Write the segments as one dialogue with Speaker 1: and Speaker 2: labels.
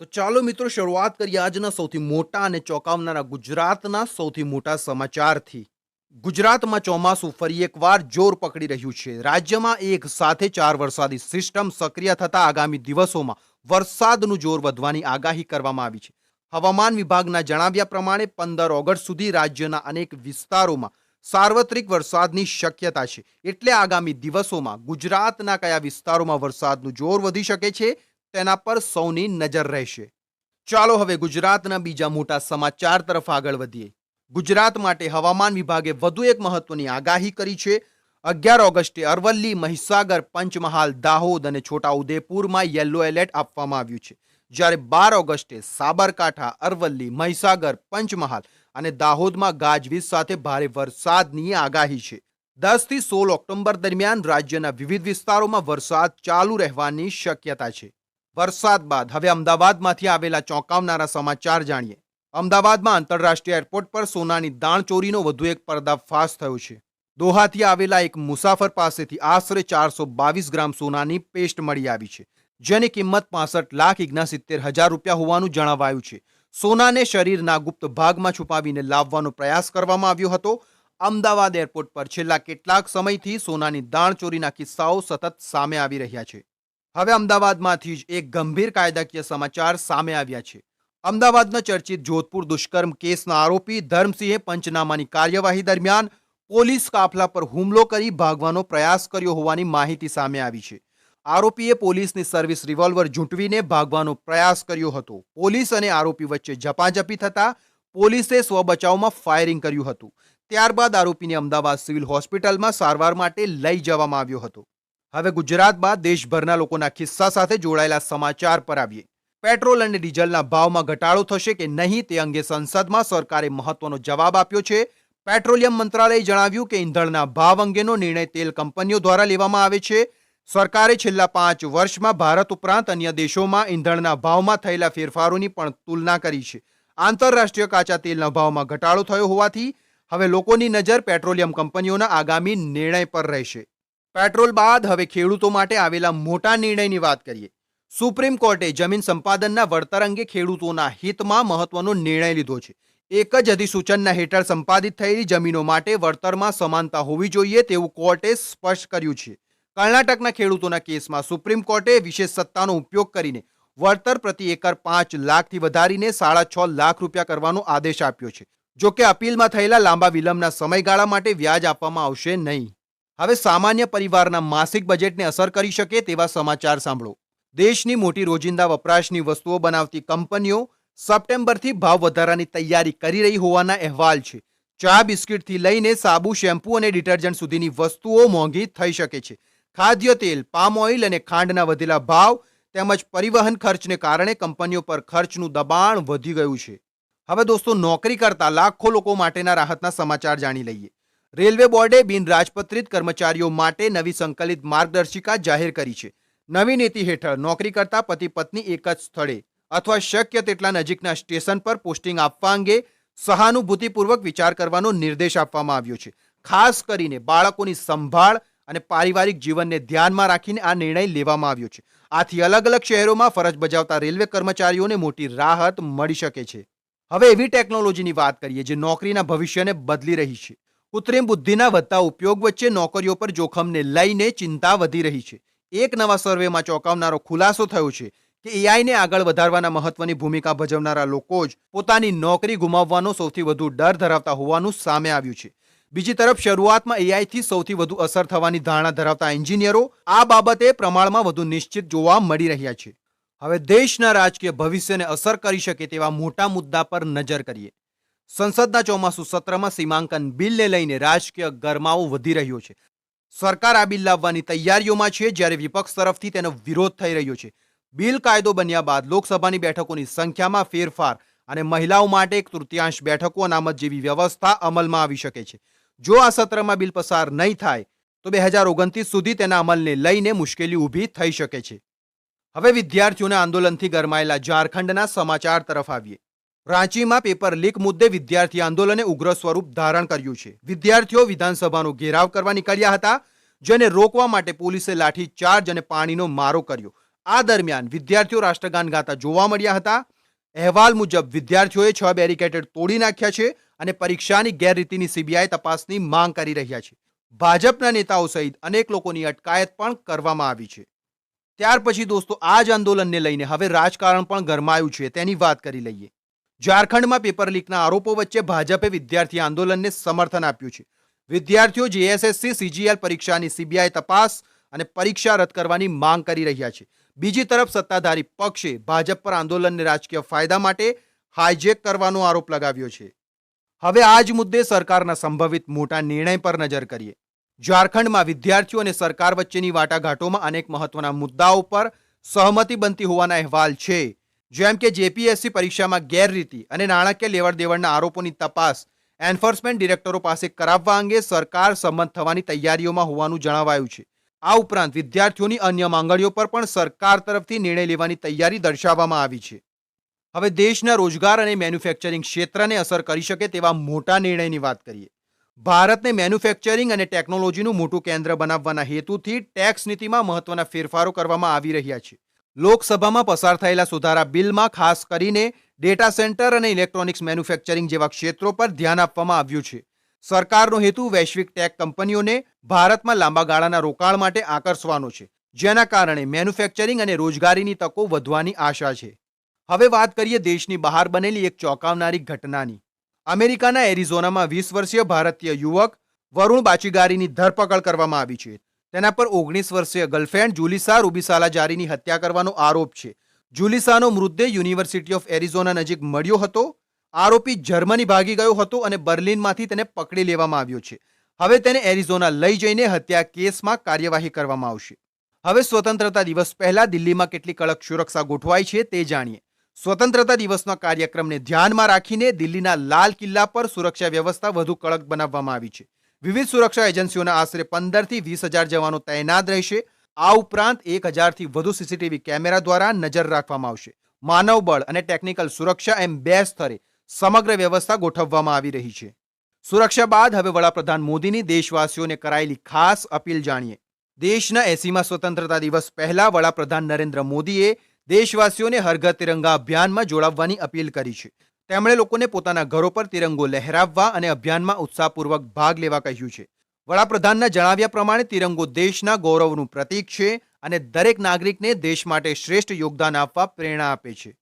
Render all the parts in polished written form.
Speaker 1: તો ચાલો મિત્રો શરૂઆત કરીએ આજના સૌથી મોટા અને ચોંકાવનારા ગુજરાતના સૌથી મોટા સમાચારથી. ગુજરાતમાં ચોમાસું ફરી એકવાર જોર પકડી રહ્યું છે. રાજ્યમાં એક સાથે 4 વરસાદી સિસ્ટમ સક્રિય થતા આગામી દિવસોમાં વરસાદનું જોર વધવાની આગાહી કરવામાં આવી છે. હવામાન વિભાગના જણાવ્યા પ્રમાણે 15 ઓગસ્ટ સુધી રાજ્યના અનેક વિસ્તારોમાં સાર્વત્રિક વરસાદની શક્યતા છે. એટલે આગામી દિવસોમાં ગુજરાતના કયા વિસ્તારોમાં વરસાદનું જોર વધી શકે છે તેના પર સૌની નજર રહેશે. ચાલો હવે ગુજરાતના બીજા મોટા સમાચાર તરફ આગળ વધીએ. ગુજરાત માટે હવામાન વિભાગે વધુ એક મહત્વની આગાહી કરી છે. 11 ઓગસ્ટે અરવલ્લી, મહીસાગર, પંચમહાલ, દાહોદ અને છોટાઉદેપુરમાં યલો એલર્ટ આપવામાં આવ્યું છે. જ્યારે 12 ઓગસ્ટે સાબરકાંઠા, અરવલ્લી, મહીસાગર, પંચમહાલ અને દાહોદમાં ગાજવીજ સાથે ભારે વરસાદની આગાહી છે. 10 થી 16 ઓક્ટોબર દરમિયાન રાજ્યના વિવિધ વિસ્તારોમાં વરસાદ ચાલુ રહેવાની શક્યતા છે. વરસાદ બાદ હવે અમદાવાદમાંથી આવેલા ચોંકાવનારા સમાચાર જાણીએ. અમદાવાદમાં આંતરરાષ્ટ્રીય એરપોર્ટ પર સોનાની દાણચોરીનો વધુ એક પર્દાફાશ થયો છે. દોહાથી આવેલા એક મુસાફર પાસેથી આશરે 422 ગ્રામ સોનાની પેસ્ટ મળી આવી છે, જેની કિંમત 65,69,000 રૂપિયા હોવાનું જણાવાયું છે. સોનાને શરીરના ગુપ્ત ભાગમાં છુપાવીને લાવવાનો પ્રયાસ કરવામાં આવ્યો હતો. અમદાવાદ એરપોર્ટ પર છેલ્લા કેટલાક સમયથી સોનાની દાણચોરીના કિસ્સાઓ સતત સામે આવી રહ્યા છે. હવે અમદાવાદમાંથી જ એક ગંભીર કાયદાકીય સમાચાર સામે આવ્યા છે. અમદાવાદના ચર્ચિત જોધપુર દુષ્કર્મ કેસના આરોપી ધર્મસિંહે પંચનામાની કાર્યવાહી દરમિયાન પોલીસ કાફલા પર હુમલો કરી ભાગવાનો પ્રયાસ કર્યો હોવાની માહિતી સામે આવી છે. આરોપીએ પોલીસની સર્વિસ રિવોલ્વર ઝૂંટવીને ભાગવાનો પ્રયાસ કર્યો હતો. પોલીસ અને આરોપી વચ્ચે ઝપાઝપી થતા પોલીસે સ્વબચાવમાં ફાયરિંગ કર્યું હતું. ત્યારબાદ આરોપીને અમદાવાદ સિવિલ હોસ્પિટલમાં સારવાર માટે લઈ જવામાં આવ્યો હતો. હવે ગુજરાત બાદ દેશભરના લોકોના ખિસ્સા સાથે જોડાયેલા સમાચાર પર આવીએ. પેટ્રોલ અને ડીઝલના ભાવમાં ઘટાડો થશે કે નહીં તે અંગે સંસદમાં સરકારે મહત્વનો જવાબ આપ્યો છે. પેટ્રોલિયમ મંત્રાલયે જણાવ્યું કે ઈંધણના ભાવ અંગેનો નિર્ણય તેલ કંપનીઓ દ્વારા લેવામાં આવે છે. સરકારે છેલ્લા 5 વર્ષમાં ભારત ઉપરાંત અન્ય દેશોમાં ઈંધણના ભાવમાં થયેલા ફેરફારોની પણ તુલના કરી છે. આંતરરાષ્ટ્રીય કાચા તેલના ભાવમાં ઘટાડો થયો હોવાથી હવે લોકોની નજર પેટ્રોલિયમ કંપનીઓના આગામી નિર્ણય પર રહેશે. પેટ્રોલ બાદ હવે ખેડૂતો માટે આવેલા મોટા નિર્ણયની વાત કરીએ. સુપ્રીમ કોર્ટે જમીન સંપાદનના વળતર અંગે ખેડૂતોના હિતમાં મહત્વનો નિર્ણય લીધો છે. એક જ અધિસૂચનના હેઠળ સંપાદિત થયેલી જમીનો માટે વળતરમાં સમાનતા હોવી જોઈએ તેવું કોર્ટે સ્પષ્ટ કર્યું છે. કર્ણાટકના ખેડૂતોના કેસમાં સુપ્રીમ કોર્ટે વિશેષ સત્તાનો ઉપયોગ કરીને વળતર પ્રતિ એકર 5 લાખથી વધારીને 6.5 લાખ રૂપિયા કરવાનો આદેશ આપ્યો છે. જોકે અપીલમાં થયેલા લાંબા વિલંબના સમયગાળા માટે વ્યાજ આપવામાં આવશે નહીં. હવે સામાન્ય પરિવારના માસિક બજેટને અસર કરી શકે તેવા સમાચાર સાંભળો. દેશની મોટી રોજિંદા વપરાશની વસ્તુઓ બનાવતી કંપનીઓ સપ્ટેમ્બરથી ભાવ વધારાની તૈયારી કરી રહી હોવાના અહેવાલ છે. ચા બિસ્કિટથી લઈને સાબુ, શેમ્પૂ અને ડિટર્જન્ટ સુધીની વસ્તુઓ મોંઘી થઈ શકે છે. ખાદ્ય તેલ, પામ ઓઇલ અને ખાંડના વધેલા ભાવ તેમજ પરિવહન ખર્ચને કારણે કંપનીઓ પર ખર્ચનું દબાણ વધી ગયું છે. હવે દોસ્તો, નોકરી કરતા લાખો લોકો માટેના રાહતના સમાચાર જાણી લઈએ. રેલવે બોર્ડે બિનરાજપત્રિત કર્મચારીઓ માટે નવી સંકલિત માર્ગદર્શિકા જાહેર કરી છે. નવી નીતિ હેઠળ નોકરી કરતા પતિ પત્ની એક જ સ્થળે અથવા શક્ય તેટલા નજીકના સ્ટેશન પર પોસ્ટિંગ આપવા અંગે સહાનુભૂતિપૂર્વક વિચાર કરવાનો નિર્દેશ આપવામાં આવ્યો છે. ખાસ કરીને બાળકોની સંભાળ અને પારિવારિક જીવનને ધ્યાનમાં રાખીને આ નિર્ણય લેવામાં આવ્યો છે. આથી અલગ અલગ શહેરોમાં ફરજ બજાવતા રેલવે કર્મચારીઓને મોટી રાહત મળી શકે છે. હવે એવી ટેકનોલોજીની વાત કરીએ જે નોકરીના ભવિષ્યને બદલી રહી છે. કૃત્રિમ બુદ્ધિના વધતા ઉપયોગ વચ્ચે નોકરીઓ પર જોખમને લઈને ચિંતા વધી રહી છે. એક નવા સર્વેમાં ચોંકાવનારો ખુલાસો થયો છે કે એઆઈને આગળ વધારવાના મહત્વની ભૂમિકા ભજવનારા લોકો જ પોતાની નોકરી ગુમાવવાનો સૌથી વધુ ડર ધરાવતા હોવાનું સામે આવ્યું છે. બીજી તરફ શરૂઆતમાં એઆઈથી સૌથી વધુ અસર થવાની ધારણા ધરાવતા એન્જિનિયરો આ બાબતે પ્રમાણમાં વધુ નિશ્ચિત જોવા મળી રહ્યા છે. હવે દેશના રાજકીય ભવિષ્યને અસર કરી શકે તેવા મોટા મુદ્દા પર નજર કરીએ. સંસદના ચોમાસુ સત્રમાં સીમાંકન બિલને લઈને રાજકીય ગરમાવો વધી રહ્યો છે. સરકાર આ બિલ લાવવાની તૈયારીઓમાં છે, જ્યારે વિપક્ષ તરફથી તેનો વિરોધ થઈ રહ્યો છે. બિલ કાયદો બન્યા બાદ લોકસભાની બેઠકોની સંખ્યામાં ફેરફાર અને મહિલાઓ માટે 1/3 બેઠકો અનામત જેવી વ્યવસ્થા અમલમાં આવી શકે છે. જો આ સત્રમાં બિલ પસાર નહીં થાય તો 2029 સુધી તેના અમલને લઈને મુશ્કેલી ઊભી થઈ શકે છે. હવે વિદ્યાર્થીઓના આંદોલનથી ગરમાયેલા ઝારખંડના સમાચાર તરફ આવીએ. રાંચીમાં પેપર લીક મુદ્દે વિદ્યાર્થી આંદોલને ઉગ્ર સ્વરૂપ ધારણ કર્યું છે. વિદ્યાર્થીઓ વિધાનસભાનો ઘેરાવ કરવા નીકળ્યા હતા, જેને રોકવા માટે પોલીસે લાઠીચાર્જ અને પાણીનો મારો કર્યો. આ દરમિયાન વિદ્યાર્થીઓ રાષ્ટ્રગાન ગાતા જોવા મળ્યા હતા. અહેવાલ મુજબ વિદ્યાર્થીઓએ 6 બેરિકેડ તોડી નાખ્યા છે અને પરીક્ષાની ગેરરીતિની સીબીઆઈ તપાસની માંગ કરી રહ્યા છે. ભાજપના નેતાઓ સહિત અનેક લોકોની અટકાયત પણ કરવામાં આવી છે. ત્યાર પછી દોસ્તો આ જ આંદોલનને લઈને હવે રાજકારણ પણ ગરમાયું છે, તેની વાત કરી લઈએ. ઝારખંડમાં પેપર લીકના આરોપો વચ્ચે ભાજપે વિદ્યાર્થી આંદોલનને સમર્થન આપ્યું છે. વિદ્યાર્થીઓ જેએસએસસી સીજીએલ પરીક્ષાની સીબીઆઈ તપાસ અને પરીક્ષા રદ કરવાની માંગ કરી રહ્યા છે. બીજી તરફ સત્તાધારી પક્ષે ભાજપ પર આંદોલનને રાજકીય ફાયદા માટે હાઈજેક કરવાનો આરોપ લગાવ્યો છે. હવે આ જ મુદ્દે સરકારના સંભવિત મોટા નિર્ણય પર નજર કરીએ. ઝારખંડમાં વિદ્યાર્થીઓ અને સરકાર વચ્ચેની વાટાઘાટોમાં અનેક મહત્વના મુદ્દાઓ પર સહમતિ બનતી હોવાના અહેવાલ છે. જેમ કે જેપીએસસી પરીક્ષામાં ગેરરીતિ અને નાણાકીય લેવડ દેવડના આરોપોની તપાસ એન્ફોર્સમેન્ટ ડિરેક્ટરો પાસે કરાવવા અંગે સરકાર સંમત થવાની તૈયારીઓમાં હોવાનું જણાવાયું છે. આ ઉપરાંત વિદ્યાર્થીઓની અન્ય માંગણીઓ પર પણ સરકાર તરફથી નિર્ણય લેવાની તૈયારી દર્શાવવામાં આવી છે. હવે દેશના રોજગાર અને મેન્યુફેક્ચરિંગ ક્ષેત્રને અસર કરી શકે તેવા મોટા નિર્ણયની વાત કરીએ. ભારતને મેન્યુફેક્ચરિંગ અને ટેકનોલોજીનું મોટું કેન્દ્ર બનાવવાના હેતુથી ટેક્સ નીતિમાં મહત્વના ફેરફારો કરવામાં આવી રહ્યા છે. લોકસભામાં પસાર થયેલા સુધારા બિલમાં ખાસ કરીને ડેટા સેન્ટર અને ઇલેક્ટ્રોનિક્સ મેન્યુફેક્ચરિંગ જેવા ક્ષેત્રો પર ધ્યાન આપવામાં આવ્યું છે. સરકારનો હેતુ વૈશ્વિક ટેક કંપનીઓને ભારતમાં લાંબા ગાળાના રોકાણ માટે આકર્ષવાનો છે, જેના કારણે મેન્યુફેક્ચરિંગ અને રોજગારીની તકો વધવાની આશા છે. હવે વાત કરીએ દેશની બહાર બનેલી એક ચોંકાવનારી ઘટનાની. અમેરિકાના એરિઝોનામાં 20 વર્ષીય ભારતીય યુવક વરુણ બાચીગારીની ધરપકડ કરવામાં આવી છે. તેના પર 19 વર્ષીય ગર્લફ્રેન્ડ જુલિસા રૂબીસાલાજારીની હત્યા કરવાનો આરોપ છે. જુલિસાનો મૃતદેહ યુનિવર્સિટી ઓફ એરિઝોના નજીક મળ્યો હતો. આરોપી જર્મની ભાગી ગયો હતો અને બર્લિનમાંથી તેને પકડી લેવામાં આવ્યો છે. હવે તેને એરિઝોના લઈ જઈને હત્યા કેસમાં કાર્યવાહી કરવામાં આવશે. હવે સ્વતંત્રતા દિવસ પહેલા દિલ્હીમાં કેટલી કડક સુરક્ષા ગોઠવાઈ છે તે જાણીએ. સ્વતંત્રતા દિવસના કાર્યક્રમને ધ્યાનમાં રાખીને દિલ્હીના લાલ કિલ્લા પર સુરક્ષા વ્યવસ્થા વધુ કડક બનાવવામાં આવી છે. વિવિધ સુરક્ષા એજન્સીઓના આશરે 15 થી 20,000 જવાનો તૈનાત રહેશે. આ ઉપરાંત 1,000 થી વધુ સીસીટીવી કેમેરા દ્વારા નજર રાખવામાં આવશે. માનવબળ અને ટેકનિકલ સુરક્ષા એમ 2 સ્તરે સમગ્ર વ્યવસ્થા ગોઠવવામાં આવી રહી છે. સુરક્ષા બાદ હવે વડાપ્રધાન મોદીની દેશવાસીઓને કરાયેલી ખાસ અપીલ જાણીએ. દેશના 80મા સ્વતંત્રતા દિવસ પહેલા વડાપ્રધાન નરેન્દ્ર મોદીએ દેશવાસીઓને હર ઘર તિરંગા અભિયાનમાં જોડાવવાની અપીલ કરી છે. તેમણે લોકોને પોતાના ઘરો પર તિરંગો લહેરાવવા અને અભિયાનમાં ઉત્સાહપૂર્વક ભાગ લેવા કહ્યું છે. વડાપ્રધાનના જણાવ્યા પ્રમાણે તિરંગો દેશના ગૌરવનું પ્રતીક છે અને દરેક નાગરિકને દેશ માટે શ્રેષ્ઠ યોગદાન આપવા પ્રેરણા આપે છે.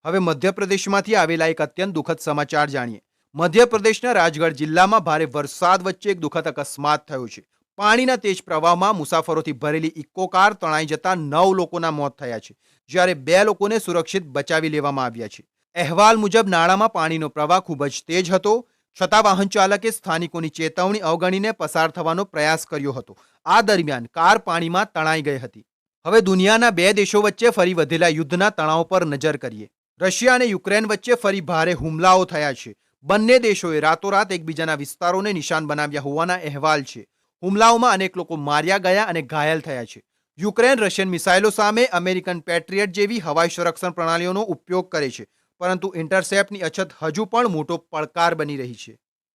Speaker 1: હવે મધ્યપ્રદેશમાંથી આવેલા એક અત્યંત દુઃખદ સમાચાર જાણીએ. મધ્યપ્રદેશના રાજગઢ જિલ્લામાં ભારે વરસાદ વચ્ચે એક દુઃખદ અકસ્માત થયો છે. પાણીના તેજ પ્રવાહમાં મુસાફરોથી ભરેલી ઇકો કાર તણાઈ જતા 9 લોકોના મોત થયા છે, જ્યારે 2 લોકોને સુરક્ષિત બચાવી લેવામાં આવ્યા છે. અહેવાલ મુજબ નાળામાં પાણીનો પ્રવાહ ખૂબ જ તેજ હતો, છતાં વાહન ચાલકે સ્થાનિકોની ચેતવણી અવગણીને પસાર થવાનો પ્રયાસ કર્યો હતો. આ દરમિયાન કાર પાણીમાં તણાઈ ગઈ હતી. હવે દુનિયાના 2 દેશો વચ્ચે ફરી વધેલા યુદ્ધના તણાવ પર નજર કરીએ. રશિયા અને યુક્રેન વચ્ચે ફરી ભારે હુમલાઓ થયા છે. બંને દેશોએ રાતોરાત એકબીજાના વિસ્તારોને નિશાન બનાવ્યા હોવાના અહેવાલ છે. હુમલાઓમાં અનેક લોકો માર્યા ગયા અને ઘાયલ થયા છે. યુક્રેન રશિયન મિસાઇલો સામે અમેરિકન પેટ્રિયટ જેવી હવાઈ સંરક્ષણ પ્રણાલીઓનો ઉપયોગ કરે છે, પરંતુ ઇન્ટરસેપ્ટની અછત હજુ પણ મોટો પડકાર બની રહી છે.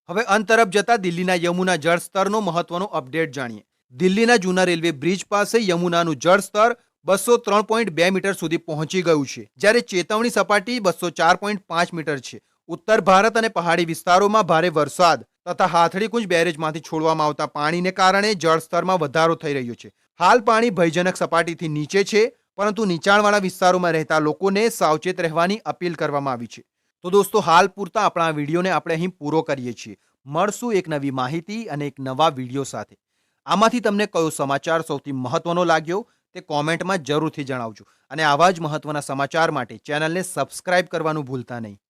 Speaker 1: હવે અંત તરફ જતા દિલ્હીના યમુના જળસ્તરનો મહત્વનો અપડેટ જાણીએ. દિલ્હીના જૂના રેલવે બ્રિજ પાસે યમુનાનું જળસ્તર 203.2 મીટર સુધી પહોંચી ગયું છે, જ્યારે ચેતવણી સપાટી 204.5 મીટર છે. ઉત્તર ભારત અને પહાડી વિસ્તારોમાં ભારે વરસાદ તથા હાથડીકુંજ બેરેજમાંથી છોડવામાં આવતા પાણીને કારણે જળસ્તરમાં વધારો થઈ રહ્યો છે. હાલ પાણી ભયજનક સપાટીથી નીચે છે, પરંતુ નીચાણવાળા વિસ્તારોમાં રહેતા લોકોને સાવચેત રહેવાની અપીલ કરવામાં આવી છે. તો દોસ્તો, હાલ પૂરતા આપણા વિડીયોને આપણે અહીં પૂરો કરીએ છીએ. મળશું એક નવી માહિતી અને એક નવા વિડીયો સાથે. આમાંથી તમને કયો સમાચાર સૌથી મહત્વનો લાગ્યો તે કોમેન્ટમાં જરૂરથી જણાવજો અને આવા જ મહત્વના સમાચાર માટે ચેનલને સબસ્ક્રાઇબ કરવાનું ભૂલતા નહીં.